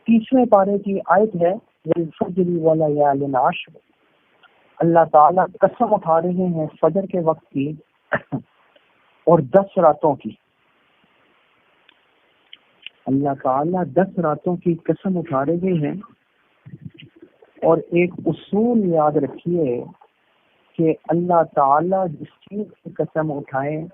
30ویں پارے کی آیت ہے والفجر ولیال عشر. اللہ تعالیٰ قسم اٹھا رہے ہیں فجر کے وقت کی اور 10 راتوں کی. اللہ تعالیٰ 10 راتوں کی قسم اٹھا رہے ہیں. اور ایک اصول یاد رکھیے کہ اللہ تعالیٰ جس چیز کی قسم اٹھائیں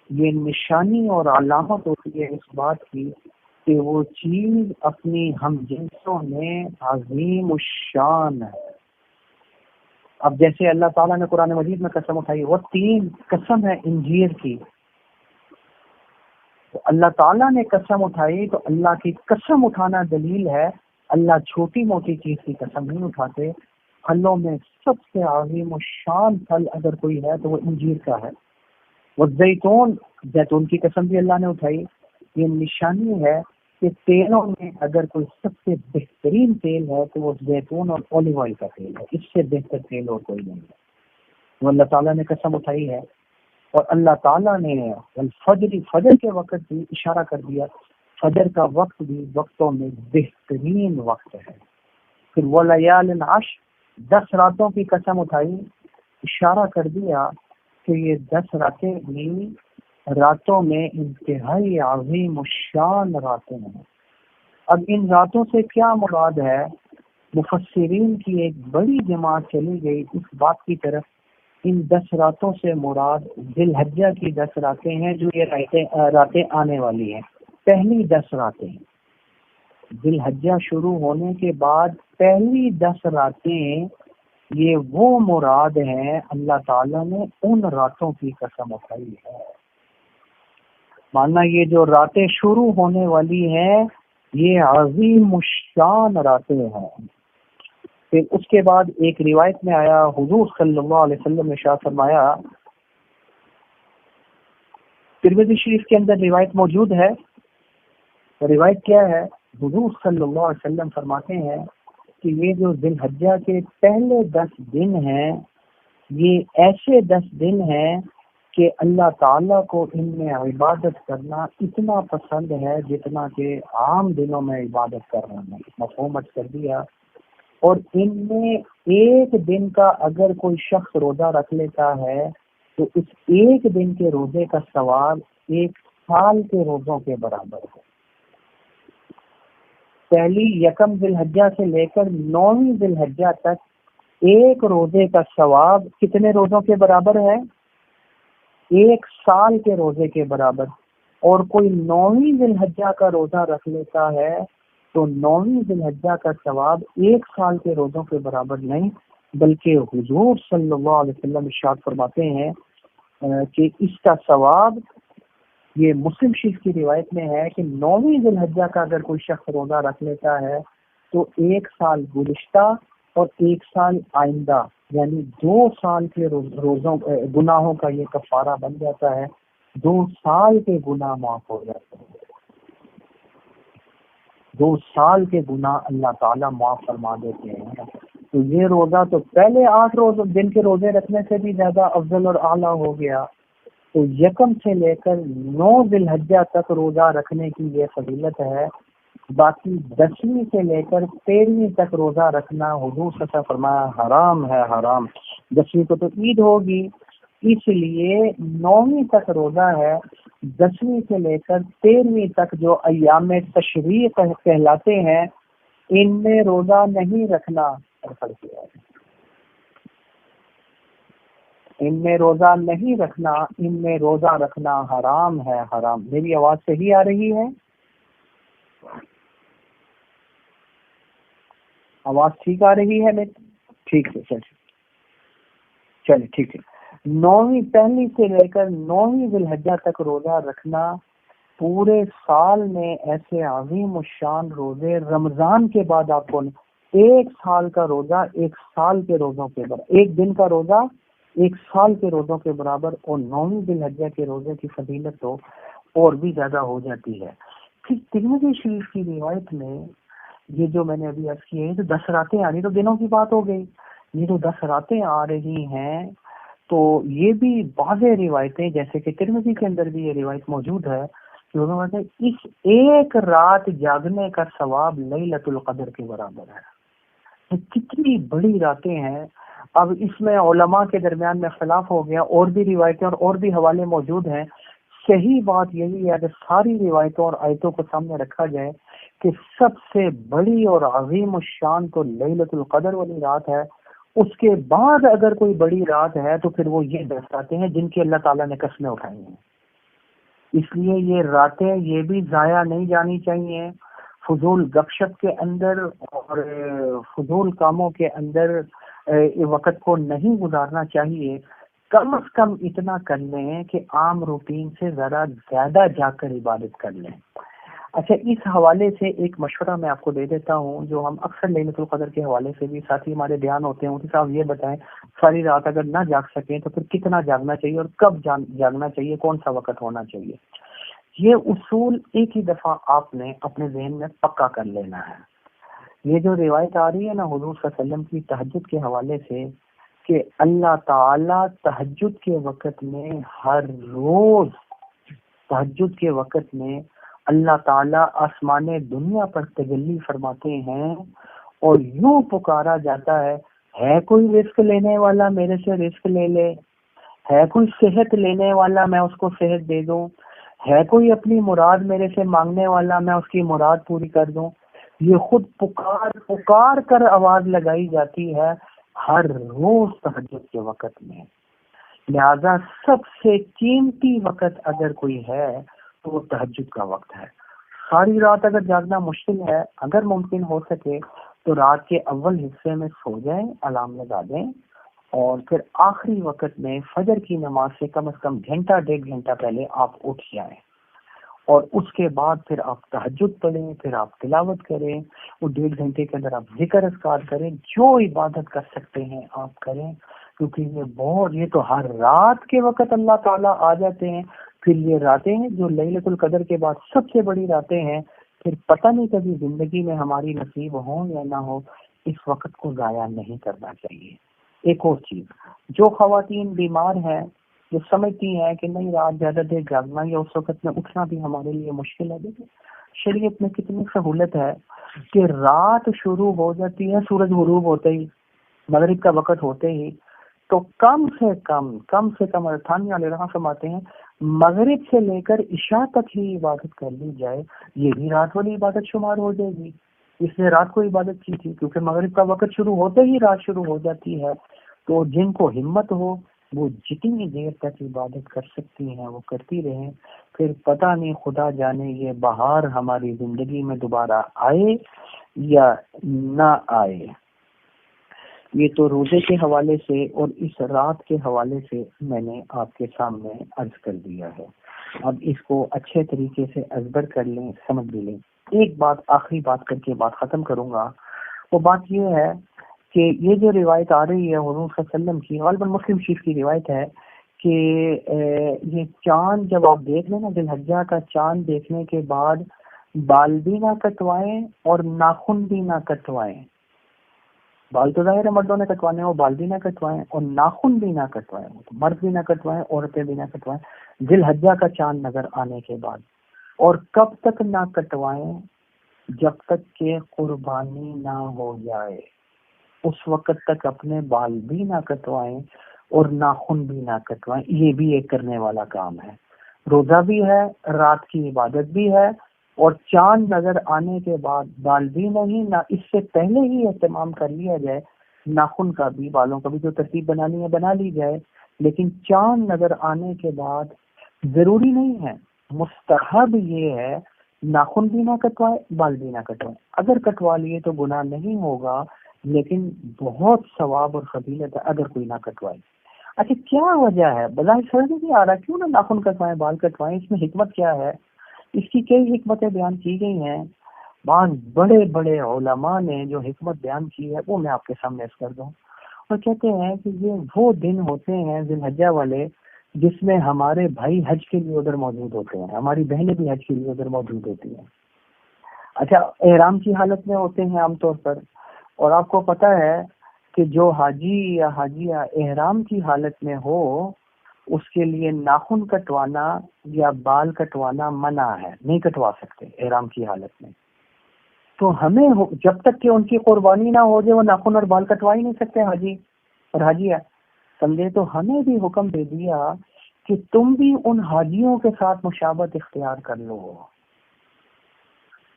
یہ نشانی اور علامت ہوتی ہے اس بات کی کہ وہ چیز اپنی ہم جنسوں میں عظیم الشان ہے. اب جیسے اللہ تعالیٰ نے قرآن مجید میں قسم اٹھائی، وہ 3 قسم ہے انجیر کی. تو اللہ تعالیٰ نے قسم اٹھائی تو اللہ کی قسم اٹھانا دلیل ہے. اللہ چھوٹی موٹی چیز کی قسم نہیں اٹھاتے. پھلوں میں سب سے عظیم الشان پھل اگر کوئی ہے تو وہ انجیر کا ہے. وہ زیتون کی قسم بھی اللہ نے اٹھائی. یہ نشانی ہے کہ تیلوں میں اگر کوئی سب سے بہترین تیل ہے تو وہ زیتون اور اولیو آئل کا تیل ہے. اس سے بہتر تیل اور کوئی نہیں ہے. وہ اللہ تعالیٰ نے قسم اٹھائی ہے. اور اللہ تعالیٰ نے فجر کے وقت بھی اشارہ کر دیا. فجر کا وقت بھی وقتوں میں بہترین وقت ہے. پھر ولیال عشر 10 راتوں کی قسم اٹھائی، اشارہ کر دیا کہ یہ 10 راتیں بھی راتوں میں انتہائی عظیم الشان راتیں ہیں. اب ان راتوں سے کیا مراد ہے؟ مفسرین کی ایک بڑی جماعت چلی گئی اس بات کی طرف ان 10 راتوں سے مراد ذی الحجہ کی 10 راتیں ہیں جو یہ راتیں آنے والی ہیں. پہلی 10 راتیں ذی الحجہ شروع ہونے کے بعد پہلی 10 راتیں یہ وہ مراد ہیں. اللہ تعالیٰ نے ان راتوں کی قسم اٹھائی ہے. ماننا یہ جو راتیں شروع ہونے والی ہیں یہ عظیم الشان راتیں ہیں. پھر اس کے بعد ایک روایت میں آیا، حضور صلی اللہ علیہ وسلم نے ارشاد فرمایا، ترمذی شریف کے اندر روایت موجود ہے. روایت کیا ہے؟ حضور صلی اللہ علیہ وسلم فرماتے ہیں کہ یہ جو ذی الحجہ کے پہلے 10 دن ہیں یہ ایسے 10 دن ہیں کہ اللہ تعالیٰ کو ان میں عبادت کرنا اتنا پسند ہے جتنا کہ عام دنوں میں عبادت کرنا ہے. مفہوم کر دیا. اور ان میں ایک دن کا اگر کوئی شخص روزہ رکھ لیتا ہے تو اس ایک دن کے روزے کا ثواب 1 سال کے روزوں کے برابر ہے. پہلی یکم ذی الحجہ سے لے کر 9ویں ذی الحجہ تک ایک روزے کا ثواب کتنے روزوں کے برابر ہے؟ 1 سال کے روزے کے برابر. اور کوئی 9ویں ذی الحجہ کا روزہ رکھ لیتا ہے تو 9ویں ذی الحجہ کا ثواب 1 سال کے روزوں کے برابر نہیں بلکہ حضور صلی اللہ علیہ وسلم ارشاد فرماتے ہیں کہ اس کا ثواب، یہ مسلم شریف کی روایت میں ہے کہ 9ویں ذی الحجہ کا اگر کوئی شخص روزہ رکھ لیتا ہے تو 1 سال گزشتہ اور 1 سال آئندہ یعنی 2 سال کے روزوں گناہوں کا یہ کفارہ بن جاتا ہے. 2 سال کے گناہ معاف ہو جاتے ہیں. 2 سال کے گناہ اللہ تعالیٰ معاف فرما دیتے ہیں. تو یہ روزہ تو پہلے 8 دن کے روزے رکھنے سے بھی زیادہ افضل اور اعلیٰ ہو گیا. تو یکم سے لے کر 9 ذی الحجہ تک روزہ رکھنے کی یہ فضیلت ہے. باقی 10ویں سے لے کر 13ویں تک روزہ رکھنا حضور صلی اللہ علیہ وسلم فرمایا حرام ہے، حرام. 10ویں کو تو عید ہوگی اس لیے 9ویں تک روزہ ہے. 10ویں سے لے کر 13ویں تک جو ایام تشریق کہلاتے ہیں ان میں روزہ نہیں رکھنا. ان میں روزہ نہیں رکھنا، ان میں روزہ رکھنا حرام ہے، حرام. میری آواز صحیح آ رہی ہے؟ آواز ٹھیک آ رہی ہے میری؟ ٹھیک ہے، چلے ٹھیک ہے. 9ویں پہلی سے لے کر 9ویں ذی الحجہ تک روزہ رکھنا. پورے سال میں ایسے عظیم الشان روزے رمضان کے بعد آپ کو 1 سال کا روزہ 1 سال کے روزوں کے برابر، 1 دن کا روزہ 1 سال کے روزوں کے برابر. اور 9ویں ذی الحجہ کے روزے کی فضیلت تو اور بھی زیادہ ہو جاتی ہے. پھر ترمذی شریف کی روایت میں یہ جو میں نے ابھی عرض کی ہے تو 10 راتیں آ رہی، تو دنوں کی بات ہو گئی. یہ جو 10 راتیں آ رہی ہیں تو یہ بھی بعض روایتیں جیسے کہ ترمذی کے اندر بھی یہ روایت موجود ہے کہ اس ایک رات جاگنے کا ثواب لیلۃ القدر کے برابر ہے. یہ کتنی بڑی راتیں ہیں. اب اس میں علماء کے درمیان میں اختلاف ہو گیا، اور بھی روایتیں اور بھی حوالے موجود ہیں. صحیح بات یہی ہے کہ ساری روایتوں اور آیتوں کو سامنے رکھا جائے کہ سب سے بڑی اور عظیم الشان تو لیلۃ القدر والی رات ہے. اس کے بعد اگر کوئی بڑی رات ہے تو پھر وہ یہ 10 راتیں ہیں جن کی اللہ تعالیٰ نے قسمیں اٹھائی ہیں. اس لیے یہ راتیں یہ بھی ضائع نہیں جانی چاہیے فضول گپ شپ کے اندر اور فضول کاموں کے اندر وقت کو نہیں گزارنا چاہیے. کم از کم اتنا کر لیں کہ عام روٹین سے ذرا زیادہ جا کر عبادت کر لیں. اچھا، اس حوالے سے ایک مشورہ میں آپ کو دے دیتا ہوں جو ہم اکثر لیلۃ القدر کے حوالے سے بھی ساتھی ہمارے بیان ہوتے ہیں. مفتی صاحب یہ بتائیں، ساری رات اگر نہ جاگ سکیں تو پھر کتنا جاگنا چاہیے اور کب جاگنا چاہیے، کون سا وقت ہونا چاہیے؟ یہ اصول ایک ہی دفعہ آپ نے اپنے ذہن میں پکا کر لینا ہے. یہ جو روایت آ رہی ہے نا حضور صلی اللہ علیہ وسلم کی تہجد کے حوالے سے کہ اللہ تعالیٰ تہجد کے وقت میں ہر روز تہجد کے وقت میں اللہ تعالیٰ آسمان دنیا پر تجلی فرماتے ہیں اور یوں پکارا جاتا ہے کوئی رزق لینے والا میرے سے رزق لے لے، ہے کوئی صحت لینے والا میں اس کو صحت دے دوں، ہے کوئی اپنی مراد میرے سے مانگنے والا میں اس کی مراد پوری کر دوں. یہ خود پکار کر آواز لگائی جاتی ہے ہر روز تہجد کے وقت میں. لہذا سب سے قیمتی وقت اگر کوئی ہے تو وہ تہجد کا وقت ہے. ساری رات اگر جاگنا مشکل ہے، اگر ممکن ہو سکے تو رات کے اول حصے میں سو جائیں، الارم لگا دیں، اور پھر آخری وقت میں فجر کی نماز سے کم از کم گھنٹہ 1.5 گھنٹہ پہلے آپ اٹھ جائیں، اور اس کے بعد پھر آپ تہجد پڑھیں، پھر آپ تلاوت کریں. وہ 1.5 گھنٹے کے اندر آپ ذکر اذکار کریں، جو عبادت کر سکتے ہیں آپ کریں، کیونکہ یہ تو ہر رات کے وقت اللہ تعالیٰ آ جاتے ہیں. پھر یہ راتیں ہیں جو لیلۃ القدر کے بعد سب سے بڑی راتیں ہیں. پھر پتہ نہیں کبھی زندگی میں ہماری نصیب ہوں یا نہ ہو، اس وقت کو ضائع نہیں کرنا چاہیے. ایک اور چیز، جو خواتین بیمار ہیں، جو سمجھتی ہیں کہ نہیں رات زیادہ دیر جاگنا یا اس وقت میں اٹھنا بھی ہمارے لیے مشکل ہے، دیکھیں شریعت میں کتنی سہولت ہے کہ رات شروع ہو جاتی ہے سورج غروب ہوتے ہی، مغرب کا وقت ہوتے ہی. تو کم سے کم تھانوی علیہ رحمہ فرماتے ہیں مغرب سے لے کر عشاء تک ہی عبادت کر لی جائے، یہ بھی رات والی عبادت شمار ہو جائے گی. اس نے رات کو عبادت کی تھی کیونکہ مغرب کا وقت شروع ہوتے ہی رات شروع ہو جاتی ہے. تو جن کو ہمت ہو وہ جتنی دیر تک عبادت کر سکتی ہیں وہ کرتی رہیں. پھر پتہ نہیں، خدا جانے یہ بہار ہماری زندگی میں دوبارہ آئے یا نہ آئے. یہ تو روزے کے حوالے سے اور اس رات کے حوالے سے میں نے آپ کے سامنے عرض کر دیا ہے. اب اس کو اچھے طریقے سے ازبر کر لیں، سمجھ بھی لیں. ایک بات آخری بات کر کے بات ختم کروں گا. وہ بات یہ ہے کہ یہ جو روایت آ رہی ہے حضور صلی اللہ علیہ وسلم کی، غالباً مسلم شریف کی روایت ہے کہ یہ چاند جب آپ دیکھ لیں نا، ذی الحجہ کا چاند دیکھنے کے بعد بال بھی نہ کٹوائیں اور ناخن بھی نہ کٹوائیں. بال تو ظاہر ہے مردوں نے کٹوانے، وہ بال بھی نہ کٹوائیں اور ناخن بھی نہ کٹوائیں، مرد بھی نہ کٹوائیں، عورتیں بھی نہ کٹوائیں ذی الحجہ کا چاند نظر آنے کے بعد. اور کب تک نہ کٹوائیں؟ جب تک کہ قربانی نہ ہو جائے، اس وقت تک اپنے بال بھی نہ کٹوائیں اور ناخن بھی نہ کٹوائیں. یہ بھی ایک کرنے والا کام ہے. روزہ بھی ہے، رات کی عبادت بھی ہے، اور چاند نظر آنے کے بعد بال بھی نہیں، نہ اس سے پہلے ہی اہتمام کر لیا جائے ناخن کا بھی، بالوں کا بھی جو ترتیب بنانی ہے بنا لی جائے. لیکن چاند نظر آنے کے بعد ضروری نہیں ہے، مستحب یہ ہے ناخن بھی نہ کٹوائے، بال بھی نہ کٹوائے. اگر کٹوا لیے تو گناہ نہیں ہوگا، لیکن بہت ثواب اور فضیلت ہے اگر کوئی نہ کٹوائے. اچھا، کیا وجہ ہے؟ بظاہر سمجھ نہیں آ رہا کیوں نہ ناخن کٹوائیں، بال کٹوائیں، اس میں حکمت کیا ہے؟ اس کی کئی حکمتیں بیان کی گئی ہیں. بعض بڑے بڑے علماء نے جو حکمت بیان کی ہے وہ میں آپ کے سامنے عرض کر دوں. اور کہتے ہیں کہ یہ وہ دن ہوتے ہیں ذی الحجہ والے جس میں ہمارے بھائی حج کے لیے ادھر موجود ہوتے ہیں، ہماری بہنیں بھی حج کے لیے ادھر موجود ہوتی ہیں. اچھا، احرام کی حالت میں ہوتے ہیں عام طور پر، اور آپ کو پتہ ہے کہ جو حاجی یا حاجیہ احرام کی حالت میں ہو اس کے لیے ناخن کٹوانا یا بال کٹوانا منع ہے، نہیں کٹوا سکتے احرام کی حالت میں. تو ہمیں جب تک کہ ان کی قربانی نہ ہو جائے وہ ناخن اور بال کٹوا ہی نہیں سکتے حاجی اور حاجیہ سمجھے. تو ہمیں بھی حکم دے دیا کہ تم بھی ان حاجیوں کے ساتھ مشابہت اختیار کر لو،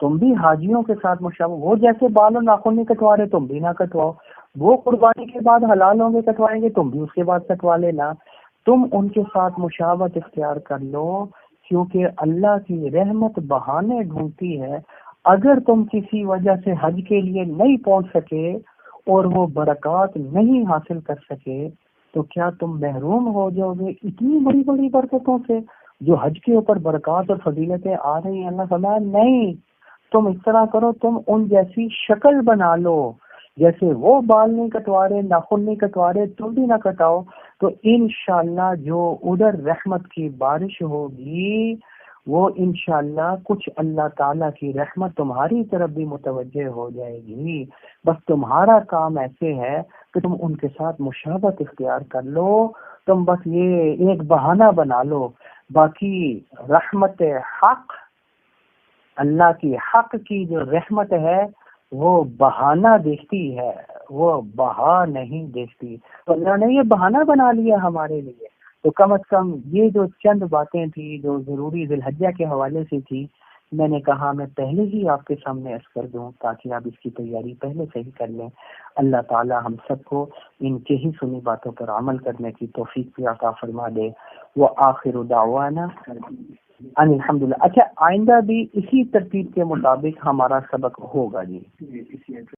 تم بھی حاجیوں کے ساتھ مشابہت، وہ جیسے بال اور ناخن نہیں کٹوا رہے تم بھی نہ کٹواؤ، وہ قربانی کے بعد حلال ہوں گے کٹوائیں گے، تم بھی اس کے بعد کٹوا لینا. تم ان کے ساتھ مشابہت اختیار کر لو، کیونکہ اللہ کی رحمت بہانے ڈھونڈتی ہے. اگر تم کسی وجہ سے حج کے لیے نہیں پہنچ سکے اور وہ برکات نہیں حاصل کر سکے تو کیا تم محروم ہو جاؤ گے اتنی بڑی بڑی برکتوں سے جو حج کے اوپر برکات اور فضیلتیں آ رہی ہیں؟ اللہ فرمایا نہیں، تم اس طرح کرو، تم ان جیسی شکل بنا لو، جیسے وہ بال نہیں کٹوا رہے، ناخن نہیں کٹوا رہے، تم بھی نہ کٹاؤ. تو انشاءاللہ جو ادھر رحمت کی بارش ہوگی وہ انشاءاللہ کچھ اللہ تعالیٰ کی رحمت تمہاری طرف بھی متوجہ ہو جائے گی. بس تمہارا کام ایسے ہے کہ تم ان کے ساتھ مشابہت اختیار کر لو، تم بس یہ ایک بہانہ بنا لو. باقی رحمت حق، اللہ کی حق کی جو رحمت ہے وہ بہانہ دیکھتی ہے، وہ بہا نہیں دیکھتی. تو اللہ نے یہ بہانہ بنا لیا ہمارے لیے. تو کم از کم یہ جو چند باتیں تھی جو ضروری ذی الحجہ کے حوالے سے تھی، میں نے کہا میں پہلے ہی آپ کے سامنے عرض کر دوں تاکہ آپ اس کی تیاری پہلے سے ہی کر لیں. اللہ تعالی ہم سب کو ان کے ہی سنی باتوں پر عمل کرنے کی توفیق بھی عطا فرما دے. وآخر دعوانا الحمدللہ. اچھا آئندہ بھی اسی ترتیب کے مطابق ہمارا سبق ہوگا جی.